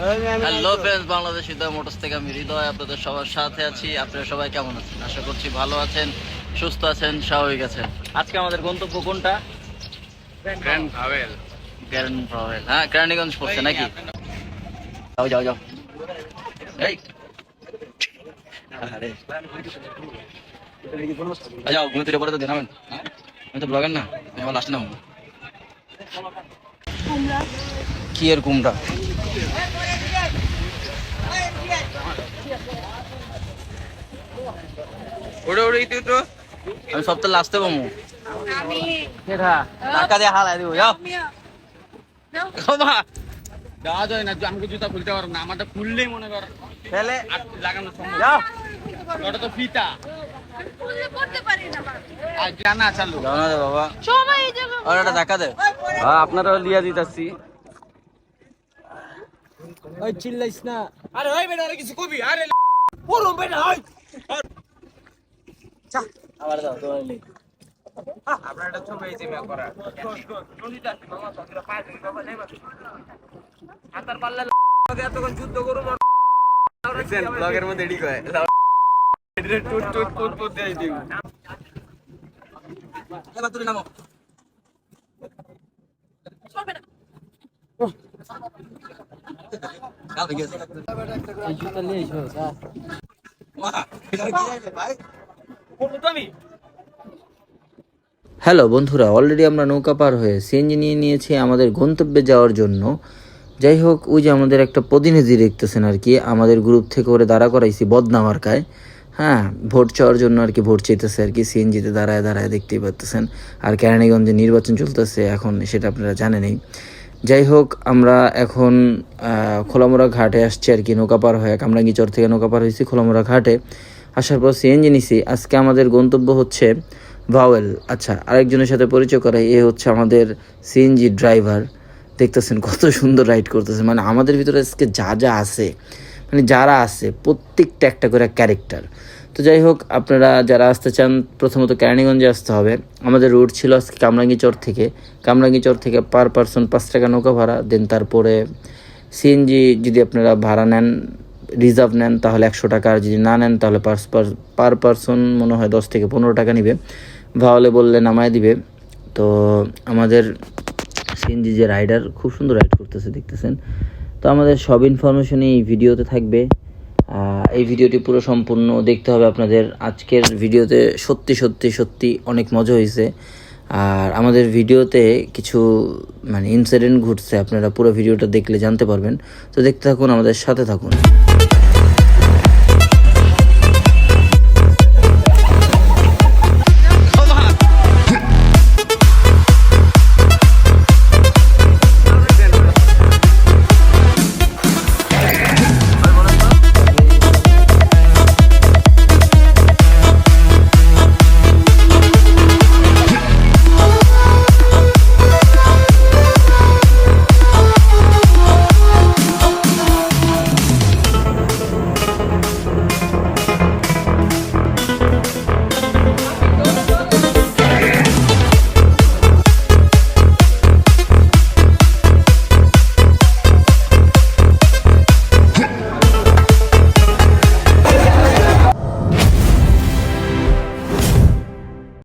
Hello friends, Bangladesh হৃদয় motors থেকে আমি হৃদয় আপনাদের সবার সাথে আছি। আপনারা সবাই কেমন আছেন? আশা করছি ভালো আছেন, সুস্থ আছেন, স্বাভাবিক আছেন। আজকে আমাদের গন্তব্য কোনটা? Grand vowel. Grand vowel. হ্যাঁ, কেরানীগঞ্জ পড়ছে নাকি? যাও যাও যাও। এই আরে যাও, ঘুরে তুলে পরে তো দেখাবেন। আমি তো ব্লগার না, আমি আমার লাস্টে নাম কি এর কুমড়া। ওড়ে ওড়ে ইতে তো আমি সব তো লাস্টে বমু। কেডা টাকা দিয়ে হালাই দিব। যাও কমা। যাওয়া যায় না, আমাকে জুতা খুলতে পারবো না, আমারটা খুললেই মনে কর ফেলে আর লাগানো সম্ভব। যাও। ওটা তো ফিতা করতে পারি না আর জানা চালু। যাও না রে বাবা, সবাই এই জায়গা আর একটা ধাক্কা দে। আপনারা লিয়া দিতাছি। ওই চিল্লাইস না। আরে ওই বেটা আরে কিছু কবি। আরে পুরো বেটা ওই আবার দাও তোমার লি। আপনার একটা ছবি এই যে মেয়া করা হাতার পাল্লা এতক্ষণ যুদ্ধ করুম। ব্লগের মধ্যে এডি কয় টুট টুট টুট টুট দেই দিও। এবার তুমি নামো। কাল থেকে এই জুতা নিয়ে এসো স্যার। হ্যালো বন্ধুরা, অলরেডি আমরা নৌকা পার হয়ে সিএনজি নিয়ে নিয়েছি আমাদের গন্তব্যে যাওয়ার জন্য। যাই হোক, ওই যে আমাদের একটা প্রতিনিধি দেখতেছেন আর কি, আমাদের গ্রুপ থেকে ওরে দাঁড়া করাইছি বদনা মার্কায়। হ্যাঁ, ভোট চাওয়ার জন্য আর কি, ভোট চাইতেছে আর কি, সিএনজিতে দাঁড়ায় দাঁড়ায়, দেখতেই পাচ্তেছেন। আর কেরানীগঞ্জে নির্বাচন চলতেছে এখন, সেটা আপনারা জানেনই। যাই হোক, আমরা এখন খোলামোড়া ঘাটে আসছি আর কি, নৌকা পার হয়ে কামরাঙ্গীচর থেকে নৌকা পার হয়েছি খোলামোড়া ঘাটে। আসার পর সিএনজি নিছি। আজকে আমাদের গন্তব্য হচ্ছে ভাওয়েল। আচ্ছা, আরেকজনের সাথে পরিচয় করাই, এ হচ্ছে আমাদের সিএনজি ড্রাইভার। দেখতেছেন কত সুন্দর রাইড করতেছে, মানে আমাদের ভিতরে আজকে যা যা আছে, মানে যারা আছে প্রত্যেকটা একটা করে ক্যারেক্টার। তো যাই হোক, আপনারা যারা আসতে চান প্রথমত কেরানীগঞ্জে আসতে হবে। আমাদের রুট ছিল আজকে কামরাঙ্গীচর থেকে পার পারসন 5 টাকা নৌকা ভাড়া, দেন তারপরে সিএনজি যদি আপনারা ভাড়া নেন, রিজার্ভ নেন তাহলে 100 টাকা, আর যদি না নেন তাহলে পার পারসন মনে হয় 10 থেকে 15 টাকা নিবে। ভাওয়ালে বললে নামায় দিবে। তো আমাদের সিএনজি যে রাইডার খুব সুন্দর রাইড করতেছে দেখতেছেন। তো আমাদের সব ইনফরমেশনই এই ভিডিওতে থাকবে। এই ভিডিওটি পুরো সম্পূর্ণ দেখতে হবে আপনাদের। আজকের ভিডিওতে সত্যি সত্যি সত্যি অনেক মজা হয়েছে। আর আমাদের ভিডিওতে কিছু মানে ইনসিডেন্ট ঘটছে, আপনারা পুরো ভিডিওটা দেখলে জানতে পারবেন। তো দেখতে থাকুন, আমাদের সাথে থাকুন।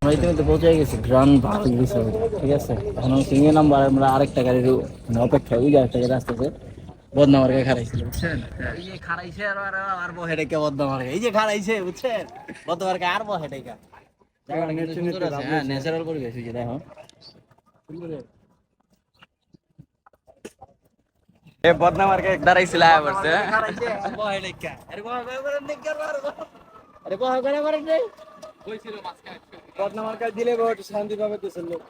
আমরা ইতিমধ্যে পৌঁছে গেছি গ্রান্ড ভাওয়েল রিসোর্ট। ঠিক আছে, এখন আমি সিঙ্গে নাম্বার, আমরা আরেকটা গাড়ির অপেক্ষায়, ওই যে একটা গাড়ি আসতেছে বদনা মার্কে খারাইছিল, বুঝছেন? এই যে খারাইছে আর বহেটাকে বদনা মার্কে, এই যে খারাইছে, বুঝছেন? বদনা মার্কে আর বহেটাকে জায়গাটা কিন্তু সুন্দর আছে। হ্যাঁ, ন্যাচারাল পরিবেশ, এই যে দেখো। এ বদনা মার্কে দাঁড়াইছিল আয়া পড়ছে। খারাইছে বহেটাকে। আরে বহ করে নে কর আরে বহ করে নে। কইছিল মাসকা বদনামার কাজ দিলে বহুত শান্তি পাবে তো লোক।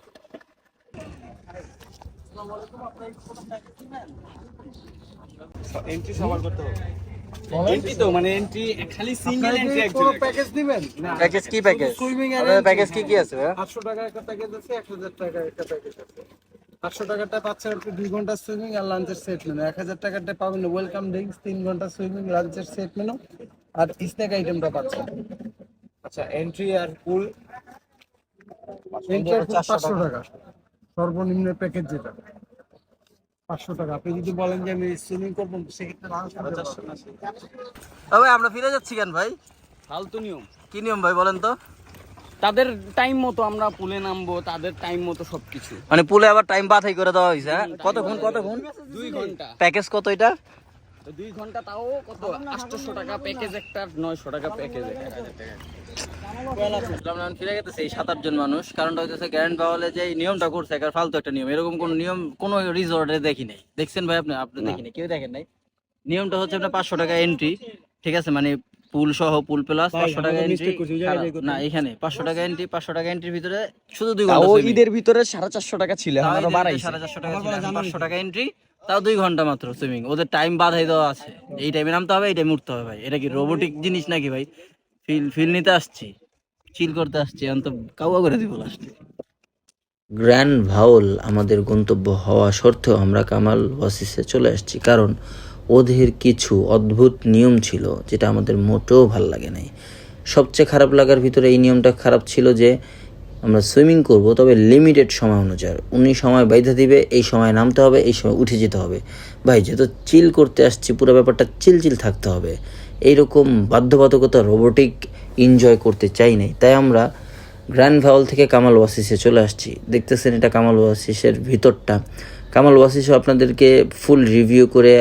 এন্ট্রি সবার করতে হবে। এন্ট্রি তো মানে এন্ট্রি খালি সিঙ্গেল এন্ট্রি পুরো অ্যাকচুয়ালি। প্যাকেজ দিবেন না? প্যাকেজ কি প্যাকেজ? সুইমিং আমাদের প্যাকেজ কি কি আছে? 800 টাকা একটা প্যাকেজ আছে, 1000 টাকা একটা প্যাকেজ আছে। 800 টাকাটা পাচ্ছেন আপনি 2 ঘন্টা সুইমিং আর লাঞ্চের সেট মেনু। 1000 টাকাটা পাবেন ওয়েলকাম ড্রিঙ্কস, 3 ঘন্টা সুইমিং, লাঞ্চের সেট মেনু আর স্ন্যাক আইটেমটা পাচ্ছেন। আচ্ছা, এন্ট্রি আর পুল এন্ট্রি 500 টাকা সর্বনিম্ন প্যাকেজ যেটা। 500 টাকা। আপনি যদি বলেন যে আমি সুইমিং করবো সেক্ষেত্রে ভাই আমরা ফিরে যাচ্ছি কেন ভাই? ফালতু নিয়ম। কি নিয়ম ভাই বলেন তো? তাদের টাইম মতো আমরা পুলে নামবো, তাদের টাইম মতো সবকিছু। মানে পুলে আবার টাইম বাছাই করে দেওয়া হয়েছে? কতক্ষণ 2 ঘন্টা প্যাকেজ কত এটা? তো 2 ঘন্টা তাও কত 800 টাকা প্যাকেজ একটা, 900 টাকা প্যাকেজ একটা। আমরা ফিরে গেছে এই 7-8 জন মানুষ। কারণটা হচ্ছে গ্র্যান্ড বাওয়ালে যে নিয়মটা করছে একটা ফালতু একটা নিয়ম। এরকম কোন নিয়ম কোন রিসোর্টে দেখি নাই। দেখছেন ভাই আপনি? আপনি দেখি নাই, কেউ দেখেন নাই। নিয়মটা হচ্ছে আপনার 500 টাকা এন্ট্রি, ঠিক আছে? মানে পুল সহ পুল প্লাস 500 টাকা এন্ট্রি। না এখানে 500 টাকা এন্ট্রি, 500 টাকা এন্ট্রির ভিতরে শুধু 2 ঘন্টা। ও ঈদের ভিতরে 450 টাকা ছিল, আমরা বাড়াইছি 450 টাকা ছিল, 500 টাকা এন্ট্রি, তাও 2 ঘন্টা মাত্র সুইমিং। ওদের টাইম বাধাই দেওয়া আছে, এই টাইমে নামতে হবে, এই টাইমে উঠতে হবে। ভাই এটা কি রোবোটিক জিনিস নাকি ভাই? ফিল নিতে আসছি, চিল করতে আসছি, অন্ত কাউয়া করে দিব লাস্টে। গ্র্যান্ড ভাওল আমাদের গন্তব্য হওয়া সত্ত্বেও আমরা কামাল ওয়াসিসে চলে আসছি, কারণ ওদের কিছু অদ্ভুত নিয়ম ছিল যেটা আমাদের মোটেও ভাল লাগে নাই। সবচেয়ে খারাপ লাগার ভিতরে এই নিয়মটা খারাপ ছিল যে আমরা সুইমিং করব, তবে লিমিটেড সময় অনুযায়ী। উনি সময় বাইধা দিবে, এই সময় নামতে হবে, এই সময় উঠে যেতে হবে। ভাই যেহেতু চিল করতে আসছি, পুরো ব্যাপারটা চিল থাকতে হবে। এইরকম বাধ্যবাধকতা রোবোটিক এনজয় করতে চাই নাই। তাই আমরা গ্র্যান্ড ভাওল থেকে কামাল ওয়াসিসে চলে আসছি। দেখতেছেন এটা কামাল ওয়াসিসের ভিতরটা। কামাল ওয়াসিসও আপনাদেরকে ফুল রিভিউ করে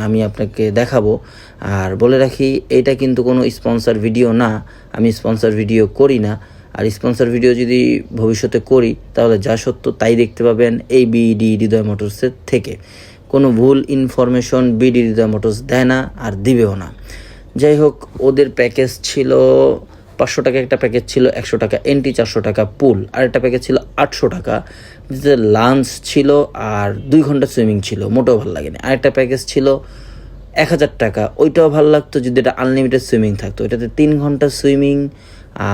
আমি আপনাকে দেখাবো। আর বলে রাখি, এটা কিন্তু কোনো স্পন্সর ভিডিও না, আমি স্পন্সর ভিডিও করি না। আর স্পন্সর ভিডিও যদি ভবিষ্যতে করি তাহলে যা সত্য তাই দেখতে পাবেন এই বিডি হৃদয় মোটরসের থেকে। কোনো ভুল ইনফরমেশন বিডি হৃদয় মোটরস দেয় না আর দিবেও না। যাই হোক, ওদের প্যাকেজ ছিল 500 টাকা একটা প্যাকেজ ছিল, 100 টাকা এন্ট্রি, 400 টাকা পুল। আর একটা প্যাকেজ ছিল 800 টাকা, যেটা লাঞ্চ ছিল আর 2 ঘন্টা সুইমিং ছিল, মোটেও ভালো লাগেনি। আরেকটা প্যাকেজ ছিল 1000 টাকা, ওইটাও ভালো লাগতো যদি এটা আনলিমিটেড সুইমিং থাকতো। এটাতে 3 ঘন্টা সুইমিং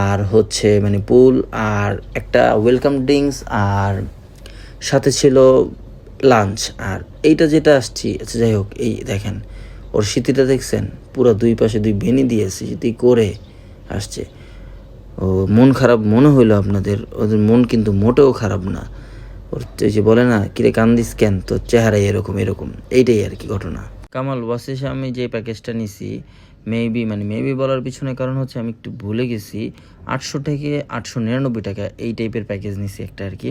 আর হচ্ছে মানে পুল আর একটা ওয়েলকাম ড্রিঙ্কস আর সাথে ছিল লাঞ্চ। আর এইটা যেটা আসছি, আচ্ছা যাই হোক, এই দেখেন ওর স্মৃতিটা দেখছেন, পুরো 2 পাশে 2 বেনি দিয়েছে, স্মৃতি করে আসছে। ও মন খারাপ মনে হইলো আপনাদের, ওদের মন কিন্তু মোটেও খারাপ না। ওর যে বলে না কিরে কান্দিস কেন, তো চেহারাই এরকম, এইটাই আর কি ঘটনা। কামাল ওয়াসিসে আমি যে প্যাকেজটা নিছি, মেবি বলার পিছনে কারণ হচ্ছে আমি একটু ভুলে গেছি, 800 থেকে 899 টাকা এই টাইপের প্যাকেজ নিছি একটা আর কি,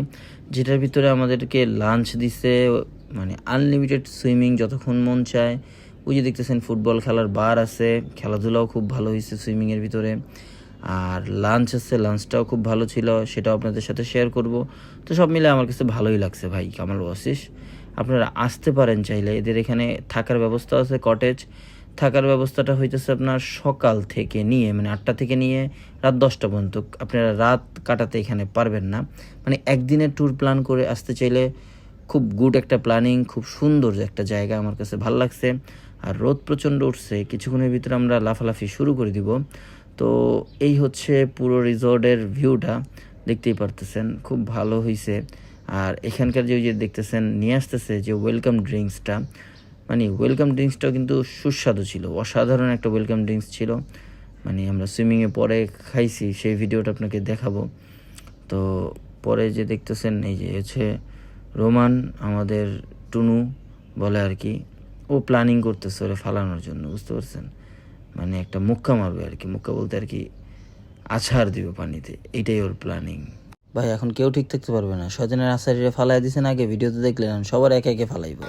যেটার ভিতরে আমাদেরকে লাঞ্চ দিছে, মানে আনলিমিটেড সুইমিং যতক্ষণ মন চায়। ওই যে দেখতেছেন ফুটবল খেলার বার আছে, খেলাধুলাও খুব ভালো হয়েছে সুইমিংয়ের ভিতরে। আর লাঞ্চ আছে, লাঞ্চটাও খুব ভালো ছিল, সেটাও আপনাদের সাথে শেয়ার করব। তো সব মিলে আমার কাছে ভালোই লাগছে ভাই কামাল ওয়াসিস। আপনারা আসতে পারেন চাইলে, এদের এখানে থাকার ব্যবস্থা আছে, কটেজ। থাকার ব্যবস্থাটা হইতেছে আপনার সকাল থেকে নিয়ে, মানে 8টা থেকে নিয়ে রাত 10টা পর্যন্ত। আপনারা রাত কাটাতে এখানে পারবেন না। মানে একদিনের ট্যুর প্ল্যান করে আসতে চাইলে খুব গুড একটা প্ল্যানিং, খুব সুন্দর একটা জায়গা, আমার কাছে ভালো লাগছে। আর রোদ প্রচণ্ড উঠছে, কিছুক্ষণের ভিতরে আমরা লাফালাফি শুরু করে দিব। তো এই হচ্ছে পুরো রিসর্টের ভিউটা, দেখতেই পারতেছেন খুব ভালো হয়েছে। আর এখানকার যে দেখতেছেন নিয়ে আসতেছে যে ওয়েলকাম ড্রিঙ্কসটা, মানে ওয়েলকাম ড্রিঙ্কসটাও কিন্তু সুস্বাদু ছিল, অসাধারণ একটা ওয়েলকাম ড্রিঙ্কস ছিল। মানে আমরা সুইমিংয়ে পরে খাইছি, সেই ভিডিওটা আপনাকে দেখাবো। তো পরে যে দেখতেছেন এই যে হচ্ছে রোমান, আমাদের টুনু বলে আর কি, ও প্ল্যানিং করতেছে ওরে ফালানোর জন্য, বুঝতে পারছেন? মানে একটা মুক্কা মারবে আর কি, মুক্কা বলতে আর কি আছাড় দিবে পানিতে, এইটাই ওর প্ল্যানিং। ভাই এখন কেউ ঠিক থাকতে পারবে না, স্বজনের আছাড়িরে ফালাই দিয়েছেন আগে, ভিডিওতে দেখলেন সবার একে একে ফালাইব।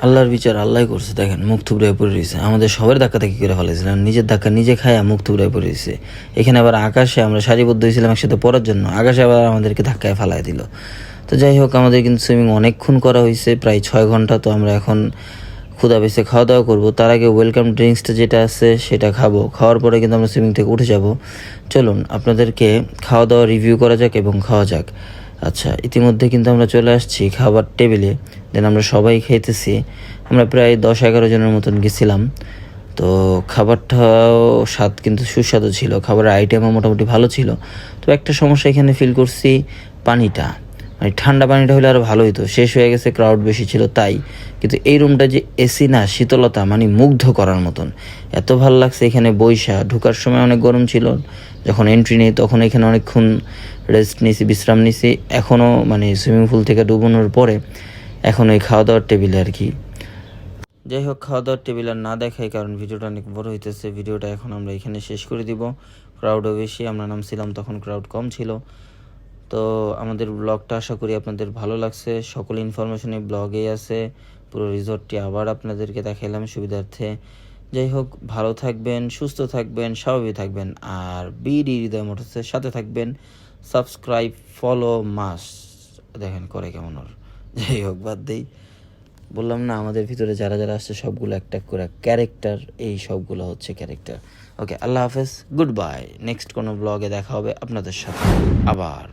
আল্লাহর বিচার আল্লাহ করছে, দেখেন মুখ থুবড়ায় পড়ে রয়েছে। আমাদের সবার ধাক্কা ধাক্কি করে ফেলেছিলাম, নিজের ধাক্কা নিজে খায়া মুখ থুবড়ায় পড়ে রয়েছে। এখানে আবার আকাশে আমরা সারিবদ্ধ হয়েছিলাম একসাথে পড়ার জন্য, আকাশে আবার আমাদেরকে ধাক্কায় ফালাই দিল। তো যাই হোক, আমাদের কিন্তু সুইমিং অনেকক্ষণ করা হয়েছে, প্রায় 6 ঘন্টা। তো আমরা এখন ক্ষুধা পেয়েছে, খাওয়া দাওয়া করবো। তার আগে ওয়েলকাম ড্রিঙ্কসটা যেটা আছে সেটা খাবো, খাওয়ার পরে কিন্তু আমরা সুইমিং থেকে উঠে যাব। চলুন আপনাদেরকে খাওয়া দাওয়া রিভিউ করা যাক এবং খাওয়া যাক। আচ্ছা, ইতিমধ্যে কিন্তু আমরা চলে আসছি খাবার টেবিলে, দেন আমরা সবাই খাইতেছি। আমরা প্রায় 10-11 জনের মতন গেছিলাম। তো খাবারটাও স্বাদ কিন্তু সুস্বাদু ছিল, খাবারের আইটেমও মোটামুটি ভালো ছিল। তো একটা সমস্যা এখানে ফিল করছি, পানিটা, মানে ঠান্ডা পানিটা হলে আরও ভালো হতো, শেষ হয়ে গেছে, ক্রাউড বেশি ছিল তাই। কিন্তু এই রুমটা যে এসি না, শীতলতা মানে মুগ্ধ করার মতন, এত ভালো লাগছে এখানে বৈশা। ঢোকার সময় অনেক গরম ছিল, যখন এন্ট্রি নেই তখন এখানে অনেকক্ষণ রেস্ট নিয়েছি, বিশ্রাম নিয়েছি। এখনও মানে সুইমিং পুল থেকে ডুবানোর পরে এখন ওই খাওয়া দাওয়ার টেবিলে আর কি। যাই হোক, খাওয়া দাওয়ার টেবিল আর না দেখাই, কারণ ভিডিওটা অনেক বড় হইতেছে। ভিডিওটা এখন আমরা এখানে শেষ করে দিব। ক্রাউডও বেশি, আমরা নামছিলাম তখন ক্রাউড কম ছিল। তো আমাদের ব্লগটা আশা করি আপনাদের ভালো লাগছে। সকল ইনফরমেশন এই ব্লগেই আছে। পুরো রিসর্টটি আবার আপনাদেরকে দেখাইলাম সুবিধার্থে। যাই হোক, ভালো থাকবেন, সুস্থ থাকবেন, স্বাভাবিক থাকবেন, আর বিডি হৃদয় মোটরসের সাথে থাকবেন। Subscribe, follow must. দেখেন করে কেমন ওর। যাই হোক, বাদ দেই। বললাম না, আমাদের ভিতরে যারা যারা আসছে সবগুলো একটা করে ক্যারেক্টার, এই সবগুলো হচ্ছে ক্যারেক্টার। ওকে, আল্লাহ হাফেজ, গুড বাই। নেক্সট কোনো ব্লগে দেখা হবে আপনাদের সাথে আবার।